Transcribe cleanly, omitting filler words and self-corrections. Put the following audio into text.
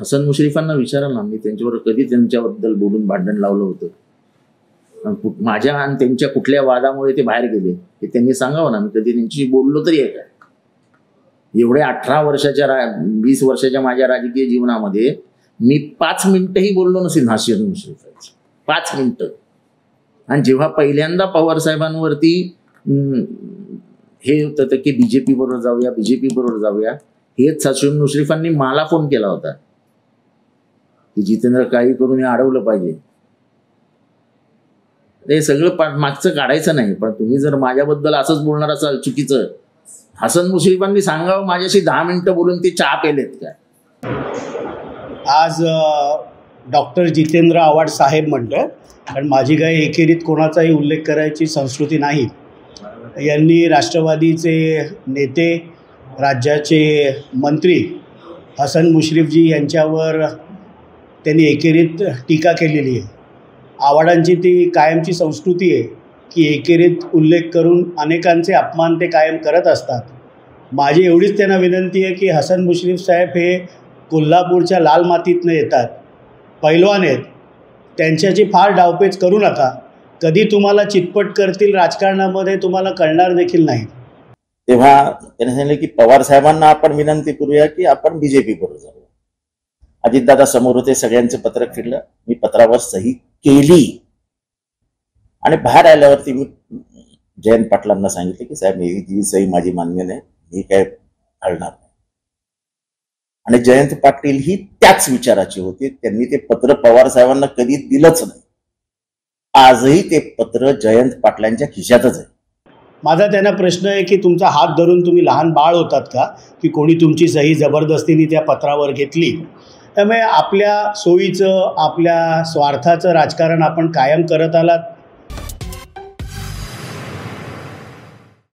हसन मुश्रीफांना विचारा ना, मी त्यांच्याबरोबर कधी त्यांच्याबद्दल बोलून भांडण लावलं होतं? माझ्या आणि त्यांच्या कुठल्या वादामुळे ते बाहेर गेले हे त्यांनी सांगावं ना. मी कधी त्यांच्याशी बोललो तरी आहे का? एवढ्या 18 वर्षाच्या 20 वर्षाच्या माझ्या राजकीय जीवनामध्ये मी 5 मिनिटंही बोललो नसेल हसन मुश्रीफांशी, 5 मिनिटं. आणि जेव्हा पहिल्यांदा पवार साहेबांवरती हे होतं की बीजेपी बरोबर जाऊया, बीजेपी बरोबर जाऊया, हेच हसन मुश्रीफांनी मला फोन केला होता की जितेंद्र काही करून हे अडवलं पाहिजे. हे सगळं मागचं काढायचं नाही, पण तुम्ही जर माझ्याबद्दल असंच बोलणार असाल चुकीचं, हसन मुश्रीफांनी सांगावं माझ्याशी 10 मिनिटं बोलून ते चहा पेलेत का? आज डॉक्टर जितेंद्र आव्हाड साहेब म्हणतोय, कारण माझी काही एकेरीत कोणाचाही उल्लेख करायची संस्कृती नाही. यांनी राष्ट्रवादीचे नेते, राज्याचे मंत्री हसन मुश्रीफजी यांच्यावर त्यांनी एकेरीत टीका केलेली आहे. आव्हाडांची ती कायमची संस्कृती आहे की एकेरीत उल्लेख करून अनेकांचे अपमान ते कायम करत असतात. माझी एवढीच त्यांना विनंती आहे की हसन मुश्रीफ साहेब हे कोल्हापूरच्या लाल मातीतनं येतात, पैलवान आहेत, त्यांच्याची फार डावपेच करू नका. कधी तुम्हाला चितपट करतील राजकारणामध्ये तुम्हाला कळणार देखील नाही. तेव्हा त्याने सांगितलं की पवार साहेबांना आपण विनंती करूया की आपण बीजेपी बरोबर जाऊया. अजितदादा समोर होते, सगळ्यांचं पत्रक फिरलं, मी पत्रावर सही केली आणि बाहेर आल्यावरती मी जयंत पाटलांना सांगितलं की साहेब ही सही माझी मान्य नाही, मी काय घालणार नाही. आणि जयंत पाटील ही त्याच विचाराची होती. त्यांनी ते पत्र पवार साहेबांना कधी दिलंच नाही. आजही ते पत्र जयंत पाटलांच्या खिशातच आहे. माझा त्यांना प्रश्न आहे की तुमचा हात धरून तुम्ही लहान बाळ होतात का की कोणी तुमची सही जबरदस्तीने त्या पत्रावर घेतली? त्यामुळे आपल्या सोयीचं, आपल्या स्वार्थाचं राजकारण आपण कायम करत आलात.